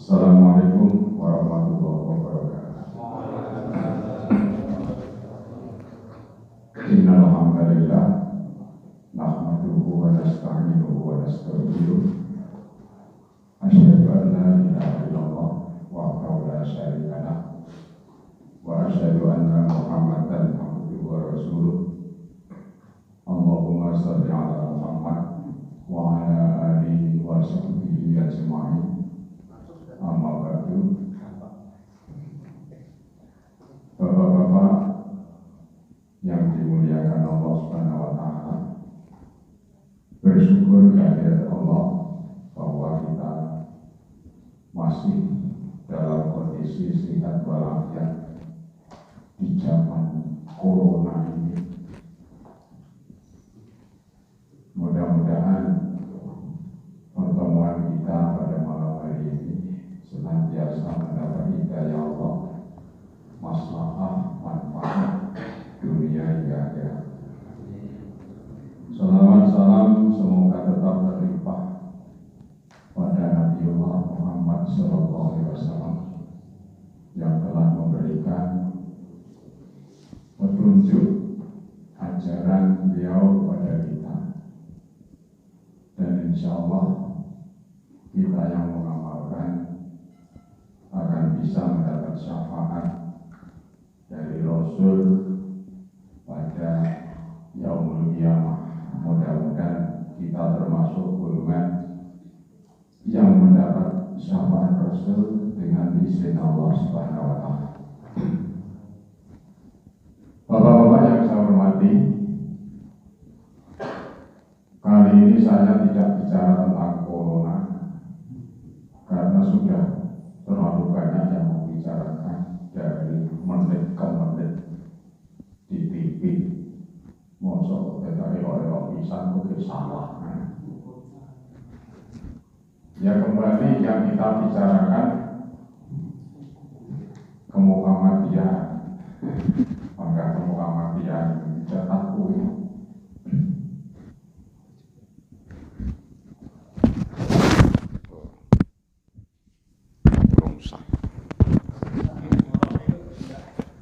Assalamualaikum warahmatullahi wabarakatuh. Innal hamdalillah nahmaduhu wa nasta'inuhu wa nastaghfiruh. Asyhadu an la ilaha illallah wahdahu la syarika lah wa asyhadu anna Muhammadan abduhu wa rasuluh. Allahumma shalli ala Muhammad wa ala alihi wa sahbihi ajma'in. Amma ba'du. Bapak-bapak yang dimuliakan Allah Subhanahu wa taala, bersyukur kehadirat Allah bahwa kita masih dalam kondisi sehat walafiat di zaman corona ini. Mudah-mudahan pertemuan kita pada malam hari ini senantiasa mendapat hidayah Allah, maslahah, manfaat dunia hingga akhirat. Salawat salam semoga tetap terlimpah pada Nabiullah Muhammad SAW yang telah memberikan petunjuk ajaran beliau kepada kita, dan insya Allah kita yang mengamalkan akan bisa mendapat syafaat dari Rasul pada yaumul qiyamah. Mudah-mudahan kita termasuk golongan yang mendapat syafaat Rasul dengan izin Allah Subhanahu wa taala. Bapak-bapak yang saya hormati, kali ini saya tidak bicara tentang corona karena sudah terlalu banyak yang membicarakan dari menit ke menit di TV. Mosok kita elok-elok bisa kok salah. Ya, kembali yang kita bicarakan ke Muhammadiyah. Maka ke Muhammadiyah cetakku ini.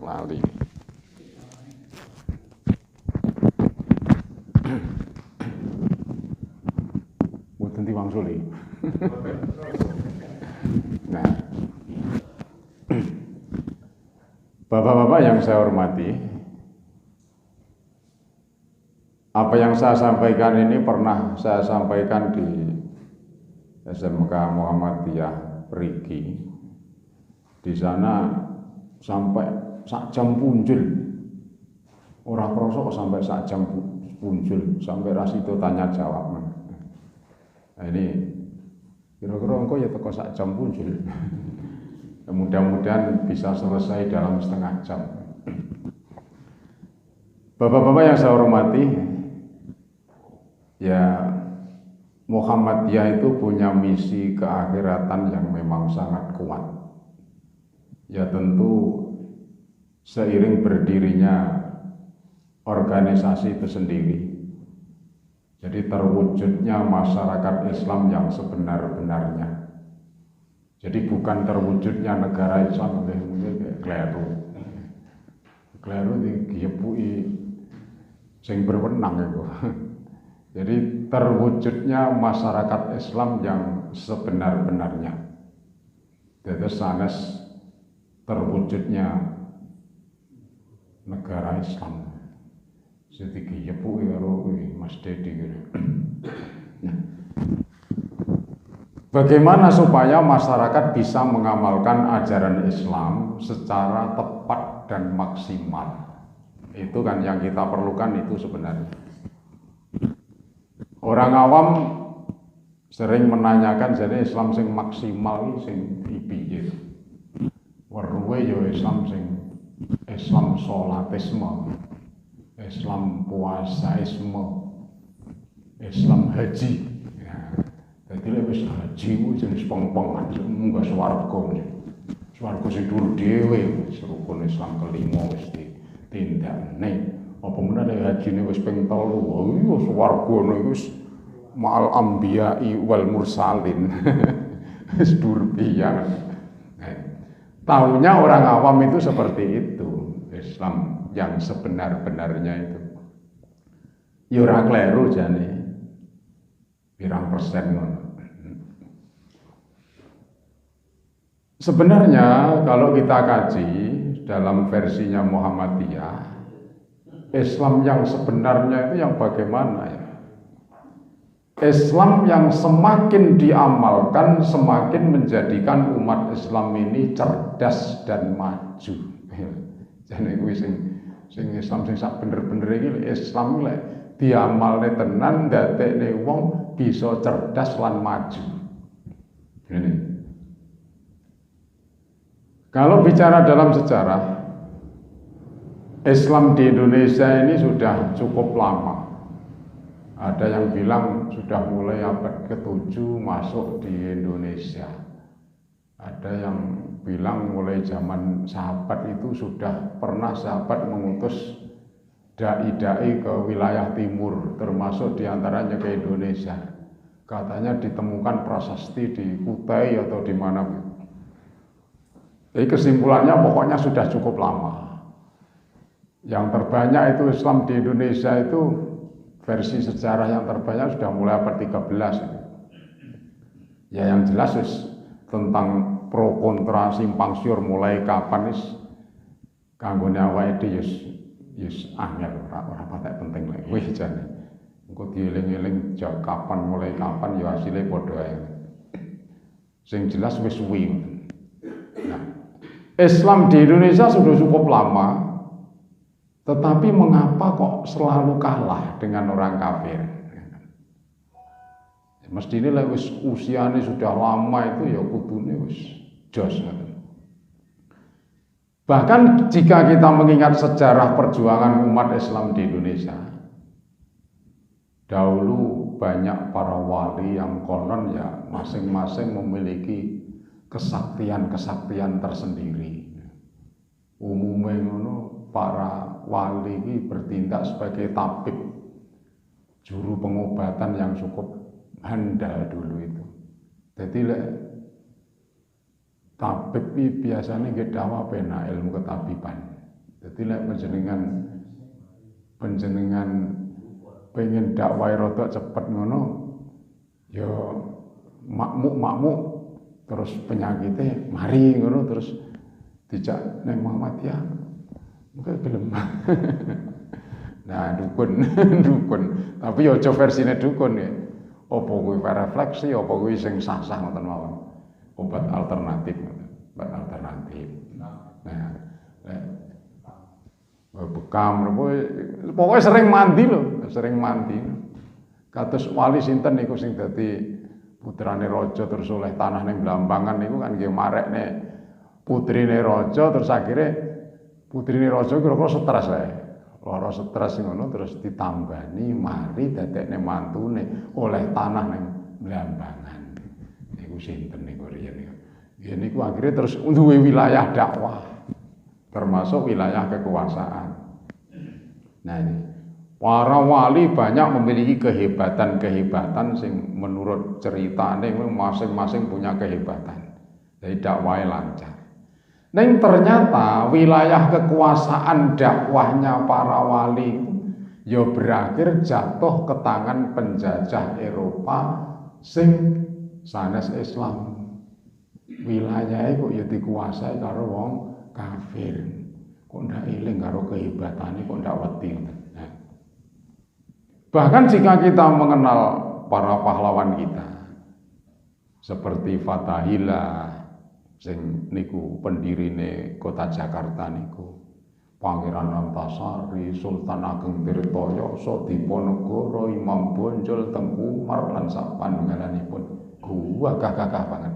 Lali. Mboten diwangsuli. Nah, Bapak-bapak yang saya hormati, apa yang saya sampaikan ini pernah saya sampaikan di SMK Muhammadiyah Perigi. Di sana sampai sak jam punjul, ora krasa sampai sak jam punjul, sampai ras itu tanya jawab. Nah, ini kira-kira engko ya teko sak jam punjul. Mudah-mudahan bisa selesai dalam setengah jam. Bapak-bapak yang saya hormati, ya Muhammadiyah itu punya misi keakhiratan yang memang sangat kuat. Ya tentu seiring berdirinya organisasi itu sendiri, jadi terwujudnya masyarakat Islam yang sebenar-benarnya. Jadi bukan terwujudnya negara Islam, mungkin kleru. Kleru digiyepui sing berwenang itu. Jadi terwujudnya masyarakat Islam yang sebenar-benarnya. Terus sanes terwujudnya negara Islam. Jadi digiyepui karo Mas Dedi gitu. Nah, bagaimana supaya masyarakat bisa mengamalkan ajaran Islam secara tepat dan maksimal? Itu kan yang kita perlukan itu sebenarnya. Orang awam sering menanyakan, jadi Islam sing maksimal sing piye? Weruhe ya Islam sing Islam sholatisme, Islam puasaisme, Islam haji. Jadi wis haji ku jenis peng-pengan, munggah swarga. Swarga sing dhuwur dhewe, rukun Islam kelima wis ditindakne. Apa meneh hajine wis ping 3, iya swargane wis ma'al anbiya'i wal mursalin. Durpian. Taunya orang awam itu seperti itu. Islam yang sebenar-benarnya itu. Ya ora kleru jane. Pirang persen ngono. Sebenarnya kalau kita kaji dalam versinya Muhammadiyah, Islam yang sebenarnya itu yang bagaimana ya? Islam yang semakin diamalkan semakin menjadikan umat Islam ini cerdas dan maju. Jadi kuwi sing Islam sing sak bener-bener iki Islam lek diamalne tenan ndadekne wong bisa cerdas lan maju. Ini. Kalau bicara dalam sejarah, Islam di Indonesia ini sudah cukup lama. Ada yang bilang sudah mulai abad ke-7 masuk di Indonesia. Ada yang bilang mulai zaman sahabat itu sudah pernah sahabat mengutus dai-dai ke wilayah timur, termasuk diantaranya ke Indonesia. Katanya ditemukan prasasti di Kutai atau di mana. Jadi kesimpulannya pokoknya sudah cukup lama. Yang terbanyak itu Islam di Indonesia itu versi sejarah yang terbanyak sudah mulai abad 13 itu. Ya yang jelas tentang pro kontra simpang siur mulai kapan kanggone awake dhewe yes angel ora patek penting lek wis jane. Engko dieling-eling kapan mulai kapan ya hasilnya padha ae. Sing jelas wis suwi. Nah, Islam di Indonesia sudah cukup lama. Tetapi mengapa kok selalu kalah dengan orang kafir? Mestinya wis usianya sudah lama itu ya kudune wis jos. Bahkan jika kita mengingat sejarah perjuangan umat Islam di Indonesia, dahulu banyak para wali yang konon ya masing-masing memiliki kesaktian-kesaktian tersendiri. Umumnya ngono para wali ini bertindak sebagai tabib, juru pengobatan yang cukup handal dulu itu. Jadi tabib ini biasanya nggih dawa pena ilmu ketabiban. Jadi panjenengan pengen dakwah rada cepet ngono, ya makmuk terus penyakitnya mari ngono terus dijak neng Muhammadiyah. Mungkin gelem. Nah, dukun. Tapi ya aja versine dukun ya. Apa kuwi refleksi, apa kuwi sing sah-sah ngoten mawon. Obat alternatif. Nah, bekam pokoknya sering mandi. Kados wali sinten niku sing dadi putrane raja terus oleh tanah ning Blambangan niku kan nggih marekne putrine raja terus akhirnya putrine raja kira-kira stres ae. Lara stres ngono terus ditambani mari dadekne mantune oleh tanah ning Blambangan. Niku sinten niku riyen niku. Ya niku akhirnya terus duwe wilayah dakwah termasuk wilayah kekuasaan. Nah ini para wali banyak memiliki kehebatan sing menurut ceritane masing-masing punya kehebatan. Jadi dakwahnya lancar. Neng ternyata wilayah kekuasaan dakwahnya para wali ya berakhir jatuh ke tangan penjajah Eropa sing sanes Islam. Wilayahnya kok ya dikuasai karo wong kafir. Kok ndak eling karo kehebatane kok ndak wedi. Nah. Bahkan jika kita mengenal para pahlawan kita seperti Fathahillah sing niku pendirine kota Jakarta niku Pangeran Antasari, Sultan Ageng Tirtoyo, Diponegoro, Imam Bonjol, Tengku Umar lan sak panunggalanipun gagah-gagah banget.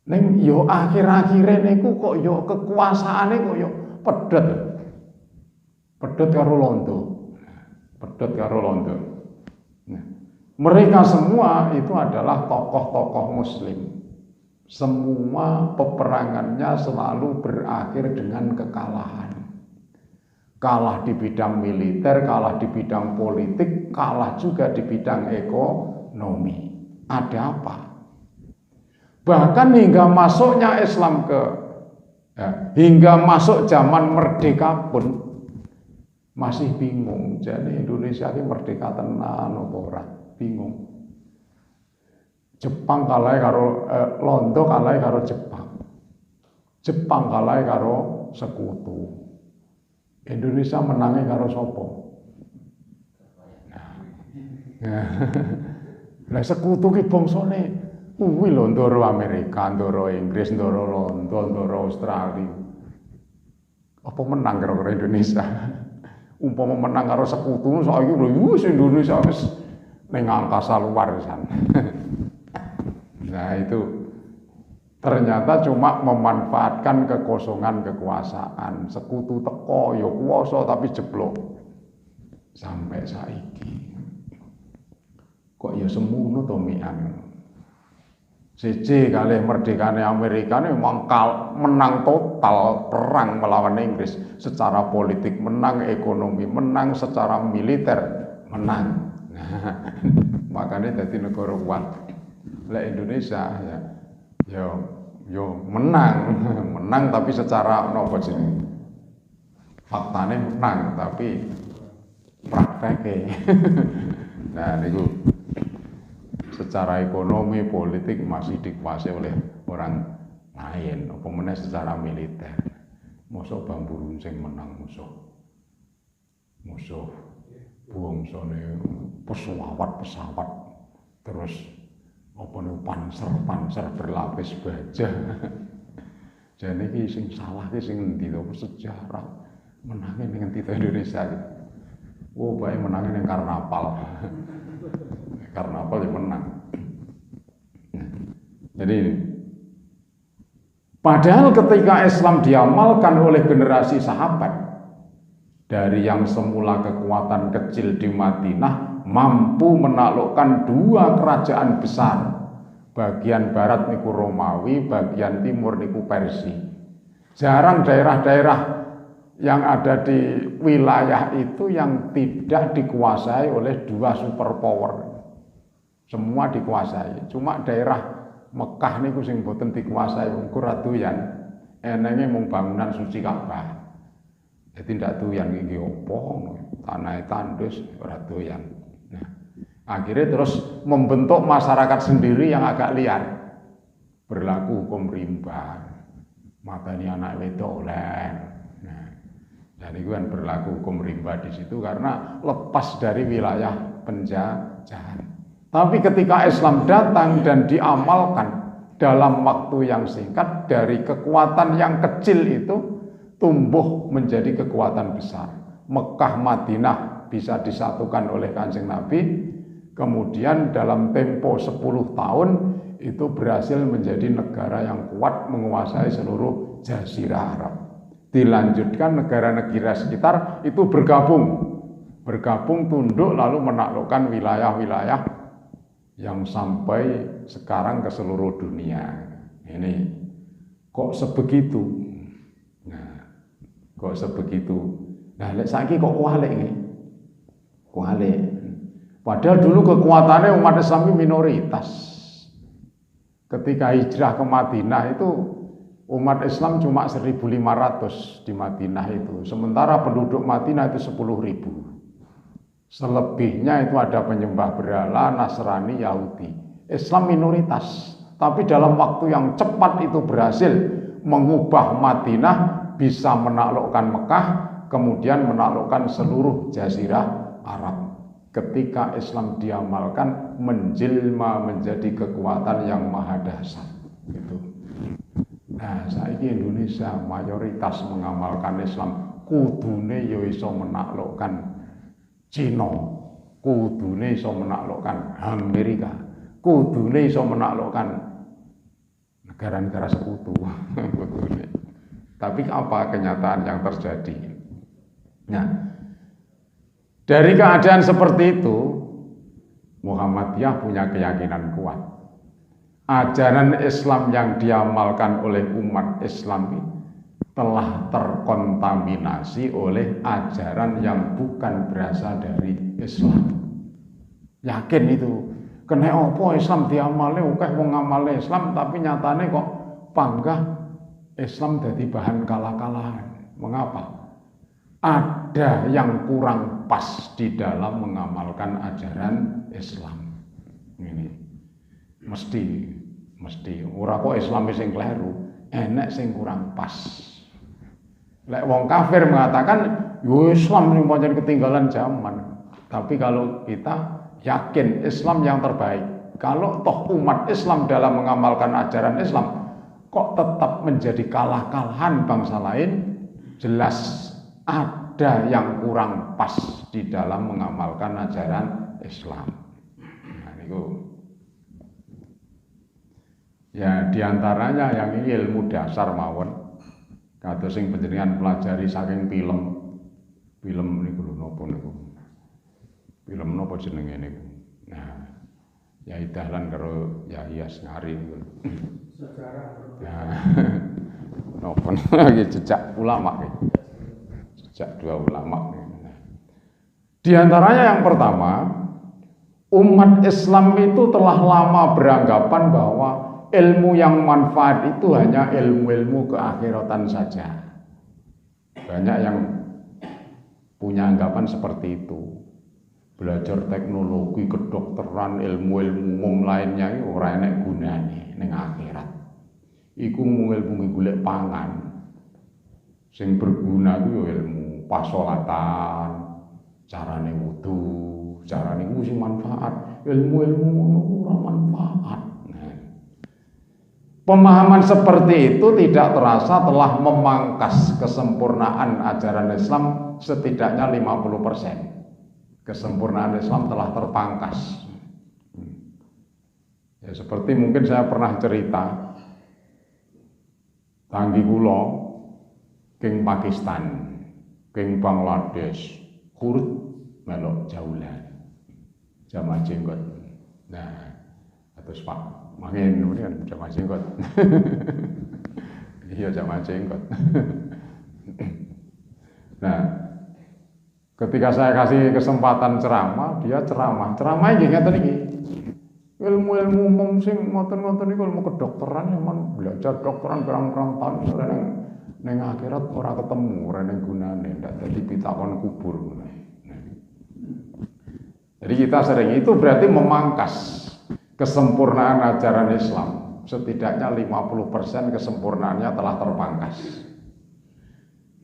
Ning yo akhir-akhire niku kok yo kekuasaane kok yo pedhot. Pedhot karo londo. Nah, mereka semua itu adalah tokoh-tokoh muslim. Semua peperangannya selalu berakhir dengan kekalahan. Kalah di bidang militer, kalah di bidang politik, kalah juga di bidang ekonomi. Ada apa? Bahkan hingga masuknya Islam hingga masuk zaman merdeka pun masih bingung. Jadi Indonesia ini merdeka tenan apa ora? Bingung. Jepang kalah karo Londo kalah karo Jepang. Jepang kalah karo Sekutu. Indonesia menangnya karo sopo. Nah, Sekutu ki bangsane kuwi lho ndoro Amerika, ndoro Inggris, ndoro Londo, ndoro Australia. Apa menang karo Indonesia? Umpama menang karo Sekutu saiki lho wis Indonesia wis ning angkasa luar sana. Nah itu ternyata cuma memanfaatkan kekosongan kekuasaan. Sekutu teko ya kuwasa tapi jeblok sampai saiki. Kok ya semono to mian. Siji kalih merdekane Amerika ini memang menang total perang melawan Inggris, secara politik menang, ekonomi menang, secara militer menang. Nah, makanya jadi negara kuat. Lah Indonesia ya menang tapi secara nopo jeneng faktane menang tapi prakteknya nah niku secara ekonomi politik masih dikuasai oleh orang lain apa meneh secara militer. Mosok bambu runcing menang musuh bangsane pesawat terus apa nih panser berlapis baja. Jadi ki sing salah ki sing endi to sejarah menangin dengan tito Indonesia. Oh bae menangin yang karnaval. Karnaval yang menang. Jadi padahal ketika Islam diamalkan oleh generasi sahabat dari yang semula kekuatan kecil di Madinah mampu menaklukkan dua kerajaan besar, bagian barat niku Romawi, bagian timur niku Persia. Jarang daerah-daerah yang ada di wilayah itu yang tidak dikuasai oleh dua superpower. Semua dikuasai. Cuma daerah Mekah niku sing boten dikuasai wong ora doyan. Enenge mung bangunan suci Ka'bah. Jadi ndak doyan iki opo, tanah tandus ora doyan. Nah, akhirnya terus membentuk masyarakat sendiri yang agak liar, berlaku hukum rimba, matani anak wedok oleh. Nah, dan itu kan berlaku hukum rimba di situ karena lepas dari wilayah penjajahan. Tapi ketika Islam datang dan diamalkan dalam waktu yang singkat, dari kekuatan yang kecil itu tumbuh menjadi kekuatan besar. Mekah Madinah bisa disatukan oleh Kanjeng Nabi, kemudian dalam tempo 10 tahun itu berhasil menjadi negara yang kuat menguasai seluruh Jazirah Arab. Dilanjutkan negara-negara sekitar itu bergabung tunduk lalu menaklukkan wilayah-wilayah yang sampai sekarang ke seluruh dunia. Ini kok sebegitu? Nah, kok sebegitu? Nah, lek saiki kok kualik iki? Kualik. Padahal dulu kekuatannya umat Islam itu minoritas. Ketika hijrah ke Madinah itu umat Islam cuma 1.500 di Madinah itu. Sementara penduduk Madinah itu 10.000. Selebihnya itu ada penyembah berhala, Nasrani, Yahudi. Islam minoritas. Tapi dalam waktu yang cepat itu berhasil mengubah Madinah, bisa menaklukkan Mekah, kemudian menaklukkan seluruh Jazirah Arab. Ketika Islam diamalkan menjelma menjadi kekuatan yang maha dahsyat. Gitu. Nah, saiki Indonesia mayoritas mengamalkan Islam, kudune yo iso menaklukkan Cina, kudune iso menaklukkan Amerika, kudune iso menaklukkan negara-negara sekutu. Tapi apa kenyataan yang terjadi? Nah, dari keadaan seperti itu, Muhammadiyah punya keyakinan kuat. Ajaran Islam yang diamalkan oleh umat Islam ini telah terkontaminasi oleh ajaran yang bukan berasal dari Islam. Yakin itu. Kena apa Islam diamale akeh wong ngamale Islam tapi nyatane kok panggah Islam jadi bahan kalah-kalahan. Mengapa? Ada yang kurang pas di dalam mengamalkan ajaran Islam. Ini mesti ora kok Islam sing kleru, enek sing kurang pas. Lek wong kafir mengatakan yo Islam yang pancen ketinggalan zaman. Tapi kalau kita yakin Islam yang terbaik, kalau toh umat Islam dalam mengamalkan ajaran Islam kok tetap menjadi kalah-kalahan bangsa lain, jelas ada yang kurang pas di dalam mengamalkan ajaran Islam. Nah, itu ya diantaranya yang ini ilmu dasar mawon. Kados sing panjenengan pelajari saking film niku lho napa niku. Film napa jenenge niku. Nah, Yai Dahlan karo Yai Asngari niku. Sejarah. Nah, napa iki jejak ulama iki. Jejak dua ulama. Di antaranya yang pertama, umat Islam itu telah lama beranggapan bahwa ilmu yang manfaat itu hanya ilmu-ilmu keakhiratan saja. Banyak yang punya anggapan seperti itu. Belajar teknologi, kedokteran, ilmu-ilmu umum lainnya itu ora enek gunane ning akhirat. Iku mung ilmu golek pangan. Sing berguna itu ilmu pasolatan, carane wudu, carane iku sing manfaat. Ilmu-ilmu ngono ora manfaat. Pemahaman seperti itu tidak terasa telah memangkas kesempurnaan ajaran Islam setidaknya 50%. Kesempurnaan Islam telah terpangkas. Ya, seperti mungkin saya pernah cerita, tanggi kula king Pakistan, king Bangladesh, kurut melok jaulan, jamaah jenggot. Nah, terus Pak mangin kemudian jamaah jenggot. Iya jamaah jenggot. Nah, ketika saya kasih kesempatan ceramah, dia ceramah iki ngeten iki. Ilmu-ilmu umum sing ngoten-ngoten iku ilmu kedokteran memang belajar dokteran berang-berang tahun ning akhirat ora ketemu, ora ning gunane, ndak dadi pitakon kubur. Jadi kita sering itu berarti memangkas kesempurnaan ajaran Islam. Setidaknya 50% kesempurnaannya telah terpangkas.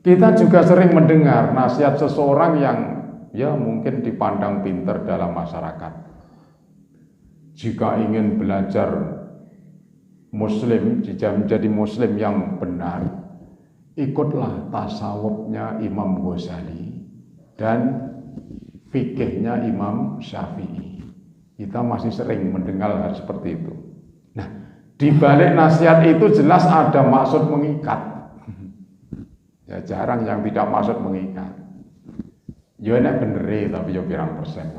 Kita juga sering mendengar nasihat seseorang yang ya mungkin dipandang pintar dalam masyarakat. Jika ingin belajar Muslim, jika menjadi Muslim yang benar, ikutlah tasawufnya Imam Ghazali dan fikihnya Imam Syafi'i. Kita masih sering mendengar hal seperti itu. Nah, di balik nasihat itu jelas ada maksud mengikat. Ya jarang yang tidak maksud mengikat. Ya enak bener tapi ya pirang persen.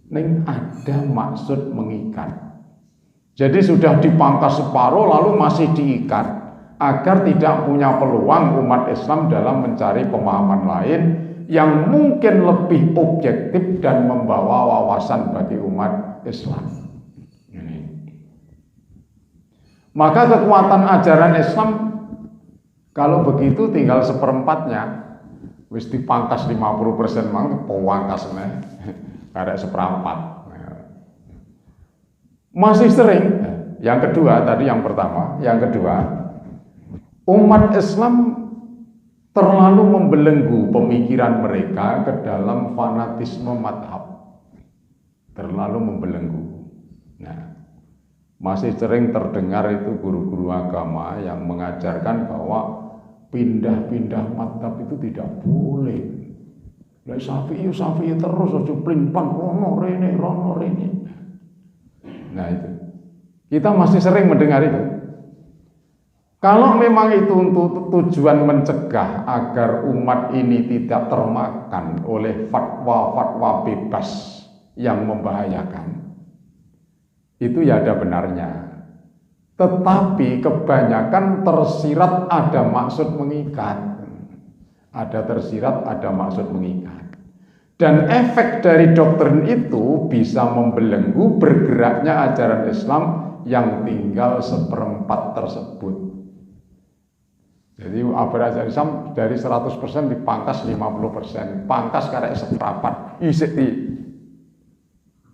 Ning ada maksud mengikat. Jadi sudah dipangkas separuh lalu masih diikat agar tidak punya peluang umat Islam dalam mencari pemahaman lain yang mungkin lebih objektif dan membawa wawasan bagi umat Islam. Ini. Maka kekuatan ajaran Islam kalau begitu tinggal seperempatnya. Wis dipangkas 50% mang pewangkas meneh. Karek seperempat. Masih sering. Yang kedua tadi yang pertama, yang kedua umat Islam terlalu membelenggu pemikiran mereka ke dalam fanatisme madhab. Terlalu membelenggu. Nah, masih sering terdengar itu guru-guru agama yang mengajarkan bahwa pindah-pindah madhab itu tidak boleh. Lah Syafi'i terus aja plimpan rono rene. Nah itu. Kita masih sering mendengar itu. Kalau memang itu untuk tujuan mencegah agar umat ini tidak termakan oleh fatwa-fatwa bebas yang membahayakan, itu ya ada benarnya. Tetapi kebanyakan tersirat ada maksud mengikat. Ada tersirat, ada maksud mengikat. Dan efek dari doktrin itu bisa membelenggu bergeraknya ajaran Islam yang tinggal seperempat tersebut. Jadi ajaran Islam dari 100% dipangkas 50%, pangkas karek seprapat, isik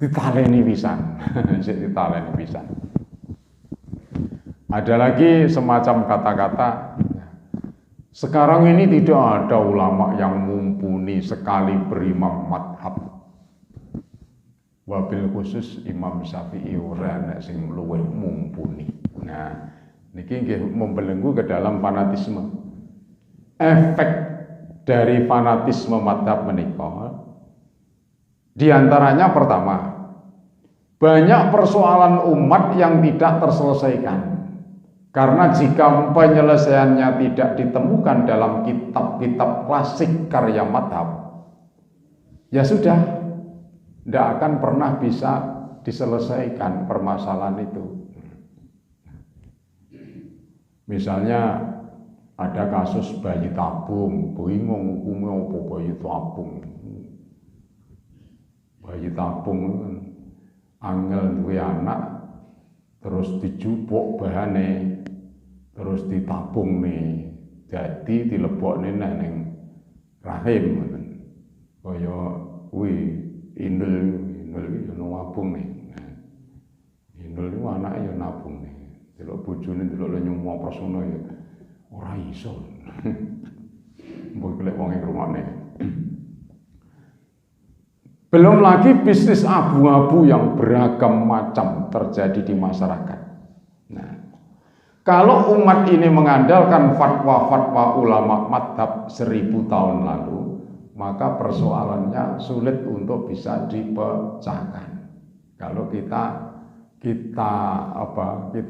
ditaleni pisan, isik ditaleni pisan. Ada lagi semacam kata-kata, sekarang ini tidak ada ulama yang mumpuni sekali berimam madhab. Wabil khusus Imam Syafi'i ora nek sing luwih mumpuni. Nah, niki nggih membelenggu ke dalam fanatisme. Efek dari fanatisme madhab menika diantaranya pertama, banyak persoalan umat yang tidak terselesaikan. Karena jika penyelesaiannya tidak ditemukan dalam kitab-kitab klasik karya madhab, ya sudah, tidak akan pernah bisa diselesaikan permasalahan itu. Misalnya ada kasus bayi tabung, bingung hukumnya apa bayi tabung. Bayi tabung angel duwe anak terus dijupuk bahane terus ditabung nih, jadi dilebokne ning rahim ngoten. Kaya kuwi indul iki ono nabung nih. Indul iki anake ya nabung nih. Delok bojone delok nyumo persona ya ora iso. Mbok golek wong ing rumane. Belum lagi bisnis abu-abu yang beragam macam terjadi di masyarakat. Nah, kalau umat ini mengandalkan fatwa-fatwa ulama madhab 1000 tahun lalu, maka persoalannya sulit untuk bisa dipecahkan. Kalau kita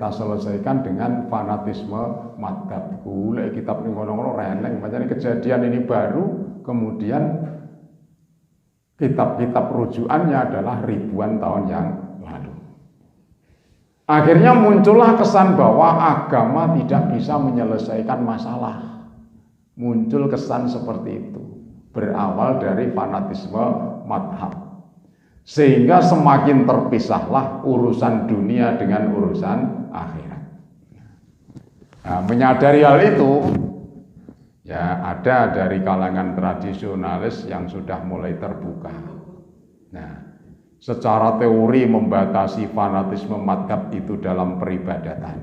selesaikan dengan fanatisme madhab. Golek kitab ning ngono-ngono reneng, macam kejadian ini baru, kemudian kitab-kitab rujukannya adalah ribuan tahun yang lalu. Akhirnya muncullah kesan bahwa agama tidak bisa menyelesaikan masalah. Muncul kesan seperti itu, berawal dari fanatisme madhab. Sehingga semakin terpisahlah urusan dunia dengan urusan akhirat. Nah, menyadari hal itu, ya ada dari kalangan tradisionalis yang sudah mulai terbuka. Nah, secara teori membatasi fanatisme madhab itu dalam peribadatan.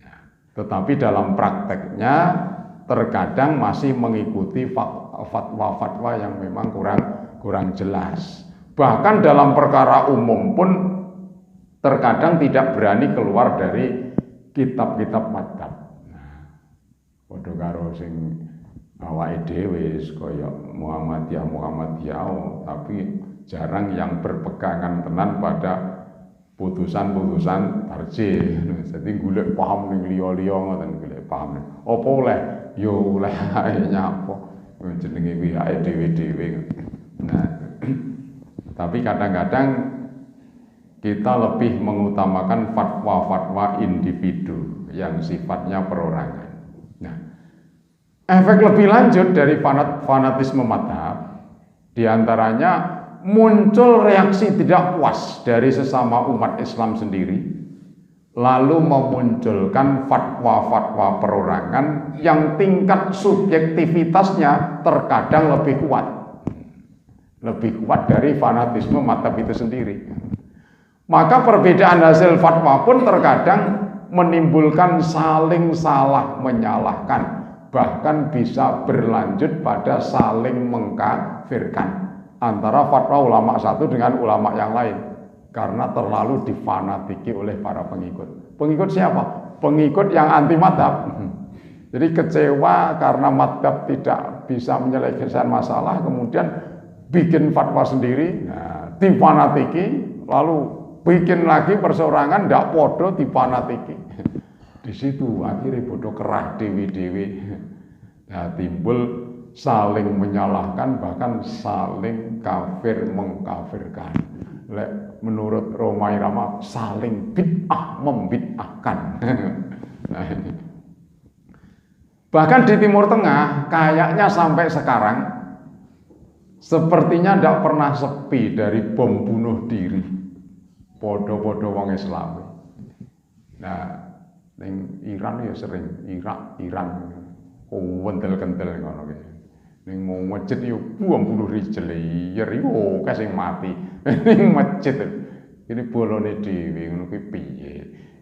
Nah, tetapi dalam prakteknya terkadang masih mengikuti fatwa-fatwa yang memang kurang jelas. Bahkan dalam perkara umum pun terkadang tidak berani keluar dari kitab-kitab madhab. Padha karo sing awake dhewe kaya Muhammadiyah, tapi jarang yang berpegangan tenan pada putusan-putusan tarjih. Jadi golek paham ning liya-liya ngoten, golek paham. Apa oleh? Yo oleh ae nyapa. Jenenge kuwi ae dhewe-dhewe. Nah, tapi kadang-kadang kita lebih mengutamakan fatwa-fatwa individu yang sifatnya perorangan. Nah, efek lebih lanjut dari fanatisme madhab, diantaranya muncul reaksi tidak puas dari sesama umat Islam sendiri, lalu memunculkan fatwa-fatwa perorangan yang tingkat subjektivitasnya terkadang lebih kuat dari fanatisme madhab itu sendiri. Maka perbedaan hasil fatwa pun terkadang menimbulkan saling salah menyalahkan, bahkan bisa berlanjut pada saling mengkafirkan antara fatwa ulama satu dengan ulama yang lain karena terlalu difanatiki oleh para pengikut. Pengikut siapa? Pengikut yang anti madhab. Jadi kecewa karena madhab tidak bisa menyelesaikan masalah, kemudian bikin fatwa sendiri, difanatiki, lalu bikin lagi perseorangan ndak podo difanatiki. Di situ akhirnya bodoh kerah dewi-dewi. Nah, timbul saling menyalahkan, bahkan saling kafir mengkafirkan. Menurut Romai Rama, saling bid'ah membid'ahkan. Bahkan di Timur Tengah kayaknya sampai sekarang sepertinya tidak pernah sepi dari bom bunuh diri podo-podo wong Islam. Nah, ning Iran ya sering, Iran wendel-kendel ngono ki. Ning mau masjid yo bom bunuh diri jeliyer yo akeh sing mati. Ning masjid ini bolone dhewe ngono kuwi piye?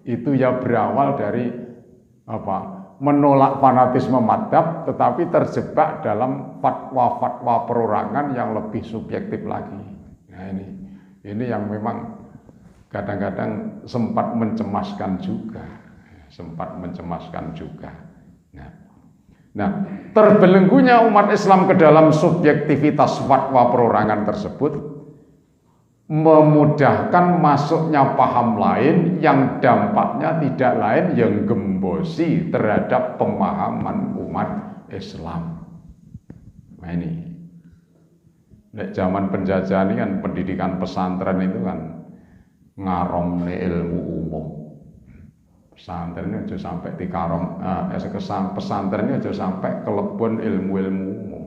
Itu ya berawal dari menolak fanatisme madzhab tetapi terjebak dalam fatwa-fatwa perorangan yang lebih subjektif lagi. Nah ini yang memang kadang-kadang sempat mencemaskan juga. Nah, terbelenggunya umat Islam ke dalam subjektivitas fatwa perorangan tersebut memudahkan masuknya paham lain yang dampaknya tidak lain yang gembosi terhadap pemahaman umat Islam. Nah ini, zaman penjajahan ini kan pendidikan pesantren itu kan ngaromne ilmu umum. Pesantren ini aja sampai dikarom, pesantren ini aja sampai kelebon ilmu-ilmu umum.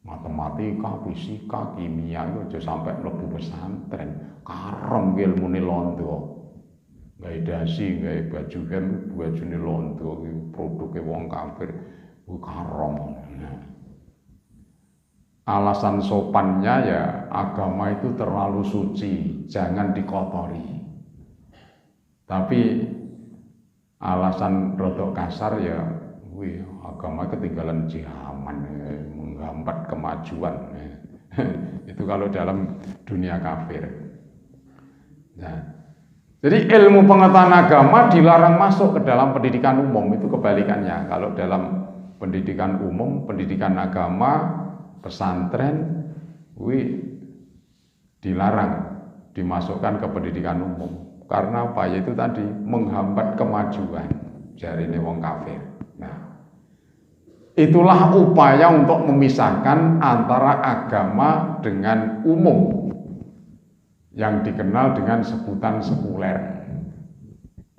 Matematika, fisika, kimia itu aja sampai mlebu pesantren. Karom ilmune londo. Gawe dasi, gawe bajune londo, produke wong kafir. Karom. Alasan sopannya ya agama itu terlalu suci, jangan dikotori. Tapi alasan rodok kasar ya, agama ketinggalan zaman, menghambat kemajuan. Itu kalau dalam dunia kafir. Nah, jadi ilmu pengetahuan agama dilarang masuk ke dalam pendidikan umum, itu kebalikannya. Kalau dalam pendidikan umum, pendidikan agama, pesantren, dilarang dimasukkan ke pendidikan umum. Karena apa? Yaitu tadi menghambat kemajuan jarine wong kafir. Nah, itulah upaya untuk memisahkan antara agama dengan umum yang dikenal dengan sebutan sekuler.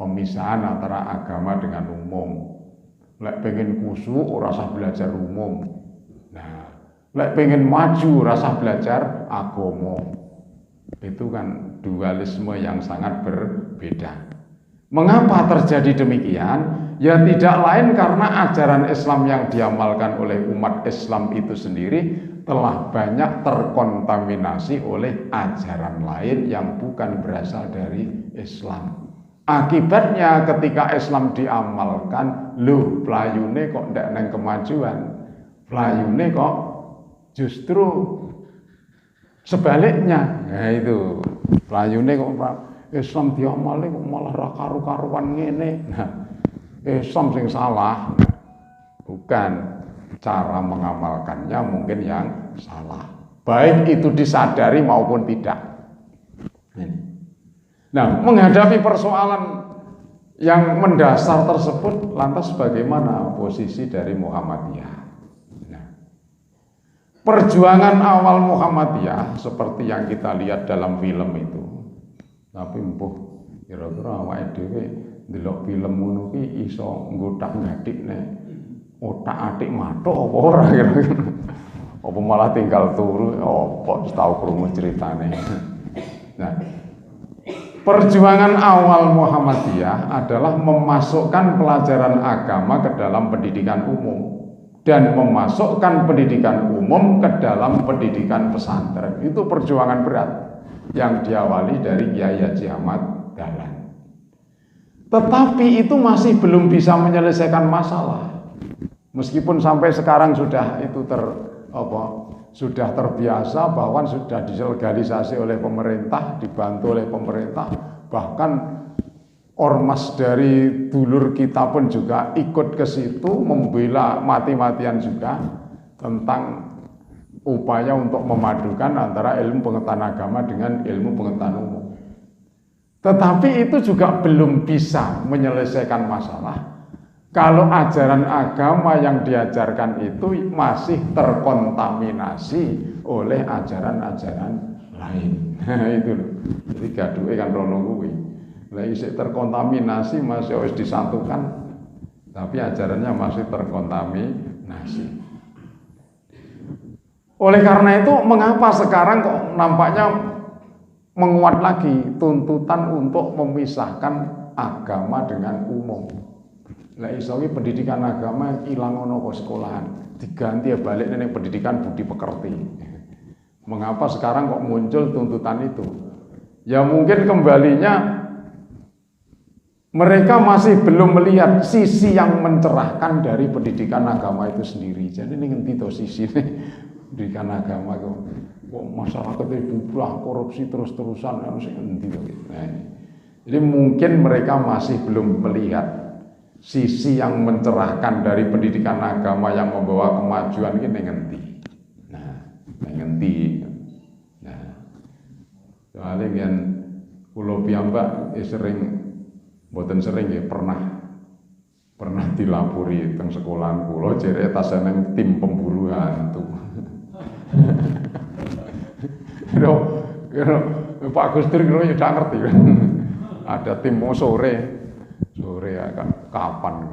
Pemisahan antara agama dengan umum. Lek pengen kusuk ora usah belajar umum. Nah, lek pengen maju rasa belajar agama. Itu kan dualisme yang sangat berbeda. Mengapa terjadi demikian? Ya tidak lain karena ajaran Islam yang diamalkan oleh umat Islam itu sendiri telah banyak terkontaminasi oleh ajaran lain yang bukan berasal dari Islam. Akibatnya ketika Islam diamalkan, playune kok ndak neng kemajuan. Playune kok justru sebaliknya. Nah itu, playune kok Islam diamali kok malah ra karu-karuan ngene. Nah, Islam sing salah. Bukan, cara mengamalkannya mungkin yang salah. Baik itu disadari maupun tidak. Nah, menghadapi persoalan yang mendasar tersebut, lantas bagaimana posisi dari Muhammadiyah? Nah, perjuangan awal Muhammadiyah seperti yang kita lihat dalam film itu. Tapi mbuh kira-kira awake dhewe ndelok film ngono ki iso nggothak-gathikne otak-atik mathuk apa ora kira-kira. Apa malah tinggal turu apa tau krungu ceritane. Nah, perjuangan awal Muhammadiyah adalah memasukkan pelajaran agama ke dalam pendidikan umum dan memasukkan pendidikan umum ke dalam pendidikan pesantren. Itu perjuangan berat yang diawali dari Kyai Haji Ahmad Dahlan. Tetapi itu masih belum bisa menyelesaikan masalah. Meskipun sampai sekarang sudah itu sudah terbiasa, bahkan sudah dilegalisasi oleh pemerintah, dibantu oleh pemerintah, bahkan ormas dari dulur kita pun juga ikut ke situ membela mati-matian juga tentang upaya untuk memadukan antara ilmu pengetahuan agama dengan ilmu pengetahuan umum. Tetapi itu juga belum bisa menyelesaikan masalah kalau ajaran agama yang diajarkan itu masih terkontaminasi oleh ajaran-ajaran lain. Itu loh. Jadi gaduhe kan rono kuwi. Lah isih terkontaminasi masih harus disatukan, tapi ajarannya masih terkontaminasi. Oleh karena itu, mengapa sekarang kok nampaknya menguat lagi tuntutan untuk memisahkan agama dengan umum? Lah iso pendidikan agama ilang ono kok sekolahan, diganti ya balik ning pendidikan budi pekerti. Mengapa sekarang kok muncul tuntutan itu? Ya mungkin kembalinya mereka masih belum melihat sisi yang mencerahkan dari pendidikan agama itu sendiri. Jadi ini ngerti tuh sisi pendidikan agama kok masyarakat itu bulah korupsi terus-terusan harus ngerti tuh. Nah, jadi mungkin mereka masih belum melihat sisi yang mencerahkan dari pendidikan agama yang membawa kemajuan ini ngerti. Nah, ngerti. Nah, soalnya kan kula piyambak mboten sering ya pernah dilapori teng sekolahan kula jere tas nang tim pemburu hantu. Kira Pak Gustur kira ya ndak ngerti. Ada tim sore ya kapan.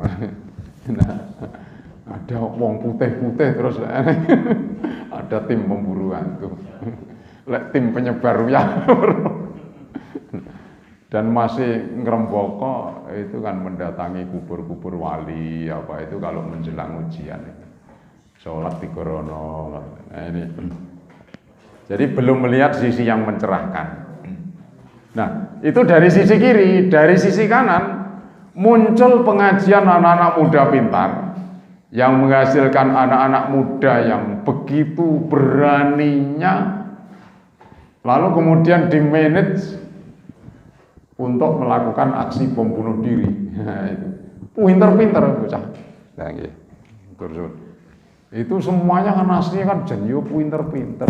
Nah, ada wong putih-putih terus ada tim pemburu hantu. Lek tim penyebar ruyah. Dan masih ngeremboko itu kan mendatangi kubur-kubur wali apa itu kalau menjelang ujian itu. Sholat di Gorono. Nah, ini. Jadi belum melihat sisi yang mencerahkan. Nah, itu dari sisi kiri, dari sisi kanan muncul pengajian anak-anak muda pintar yang menghasilkan anak-anak muda yang begitu beraninya lalu kemudian dimanage untuk melakukan aksi bom bunuh diri. Nah, itu pinter-pinter bocah. Nah, itu semuanya kan aslinya kan jenyo pinter-pinter.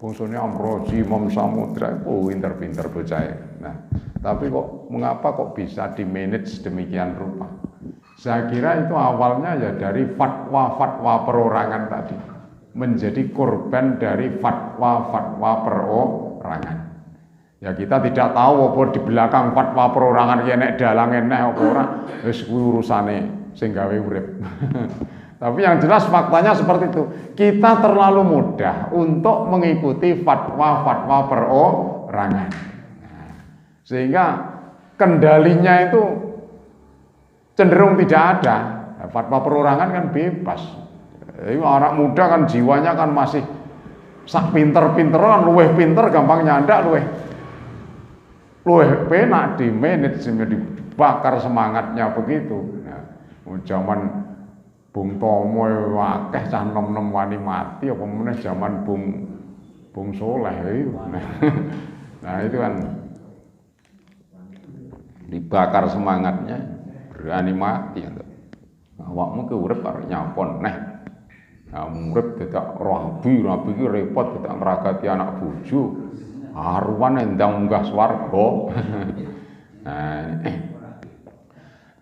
Bongsone Amrozi, Imam Samudra, pinter-pinter bocah. Nah, tapi kok mengapa kok bisa dimanage demikian rupa? Saya kira itu awalnya ya dari fatwa-fatwa perorangan tadi. Menjadi korban dari fatwa-fatwa perorangan. Ya kita tidak tahu apa di belakang fatwa perorangan ki nek dalang enek apa ora, wis kuwi urusane sing gawe urip. Tapi yang jelas faktanya seperti itu. Kita terlalu mudah untuk mengikuti fatwa-fatwa perorangan. Nah, sehingga kendalinya itu cenderung tidak ada. Nah, fatwa perorangan kan bebas. Anak muda kan jiwanya kan masih sak pinter-pinteran, luweh pinter gampang nyandak luweh penak di manage dibakar semangatnya begitu. Nah, zaman Bung Tomo akeh cah nom-nom wani mati apa meneh zaman Bung Soleh itu. Nah, itu kan dibakar semangatnya berani mati. Awakmu ke urip arep nyapon neh. Nah, urip dadak rabi ki repot dadak ngragati anak bojo. Haruan endang munggah swarga. Nah,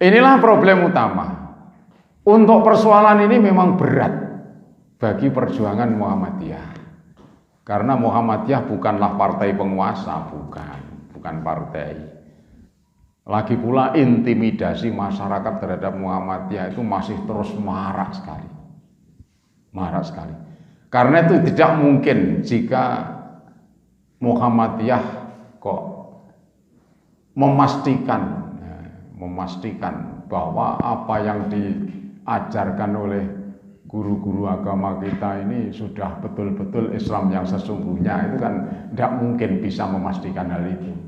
inilah problem utama. Untuk persoalan ini memang berat bagi perjuangan Muhammadiyah. Karena Muhammadiyah bukanlah partai penguasa, bukan partai. Lagi pula intimidasi masyarakat terhadap Muhammadiyah itu masih terus marak sekali. Marak sekali. Karena itu tidak mungkin jika Muhammadiyah kok memastikan bahwa apa yang diajarkan oleh guru-guru agama kita ini sudah betul-betul Islam yang sesungguhnya, itu kan tidak mungkin bisa memastikan hal itu.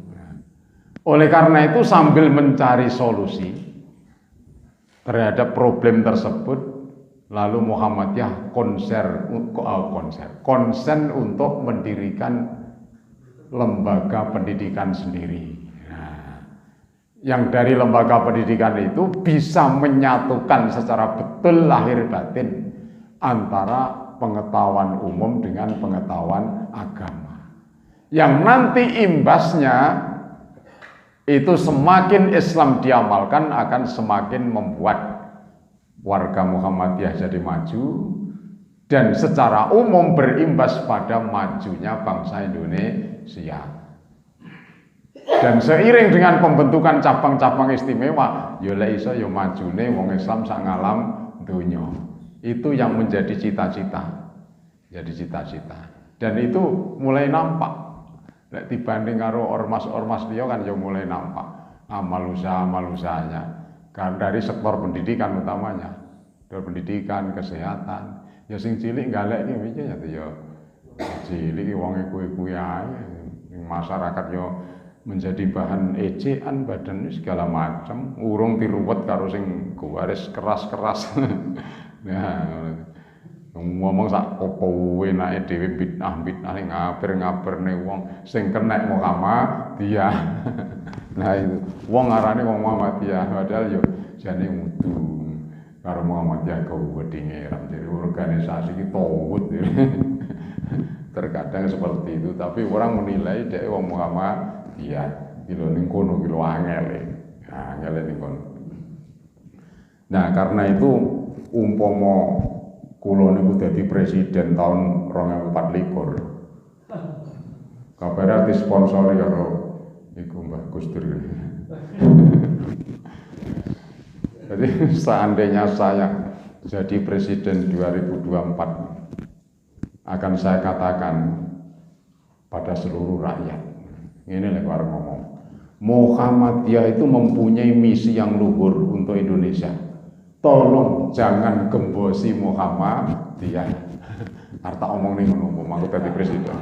Oleh karena itu sambil mencari solusi terhadap problem tersebut, lalu Muhammadiyah konsen untuk mendirikan lembaga pendidikan sendiri. Nah, yang dari lembaga pendidikan itu bisa menyatukan secara betul lahir batin antara pengetahuan umum dengan pengetahuan agama. Yang nanti imbasnya itu semakin Islam diamalkan akan semakin membuat warga Muhammadiyah jadi maju dan secara umum berimbas pada majunya bangsa Indonesia. Dan seiring dengan pembentukan cabang-cabang istimewa, ya lek iso ya majune wong Islam sak ngalam donya. Itu yang menjadi cita-cita. jadi cita-cita. Dan itu mulai nampak. Nek dibanding karo ormas-ormas liya kan ya mulai nampak amal usahanya. Kan dari sektor pendidikan utamanya. Dari pendidikan, kesehatan. Ya sing cilik galek iki piye ya cilik wonge kuwi-kuwi ae. Masyarakat yo menjadi bahan ejekan badan segala macam, urung diruwet karo sing garis keras-keras. Nah, ngomong sak opo enake dhewe bid'ah ning ngabir-ngabirne wong sing kenek Muhammadiyah. Nah itu wong ngarane wong Muhammadiyah padahal yo jane mudu karo Muhammadiyah wedine jadi organisasi iki tawut. Terkadang seperti itu, tapi orang menilai dia wong Muhammadiyah kilo ning kono kilo angel ning kono. Nah, karena itu umpama kula niku dadi presiden tahun 2024. Kabare disponsori karo iku Mbah Gus Dur. Jadi seandainya saya jadi presiden 2024 akan saya katakan pada seluruh rakyat. Ini lek arep ngomong. Muhammadiyah itu mempunyai misi yang luhur untuk Indonesia. Tolong jangan gembosi Muhammadiyah. Arta omong ning ngono, aku dadi presiden.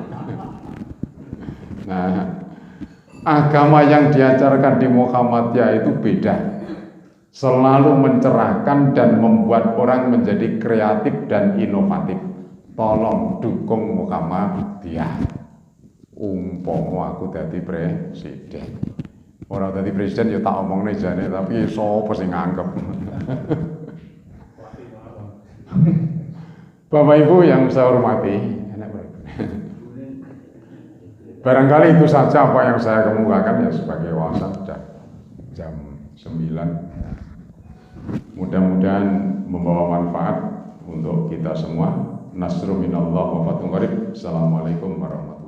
Nah, agama yang diajarkan di Muhammadiyah itu beda. Selalu mencerahkan dan membuat orang menjadi kreatif dan inovatif. Tolong dukung Muhammadiyah. Umpama aku dadi presiden. Ora dadi presiden ya tak omongne jane tapi sapa sing nganggep. Bapak Ibu yang saya hormati, barangkali itu saja apa yang saya kemukakan ya sebagai wawasan sudah jam 9. Mudah-mudahan membawa manfaat untuk kita semua. Nasrul minallah wa fathun qarib. Assalamualaikum warahmatullahi wabarakatuh.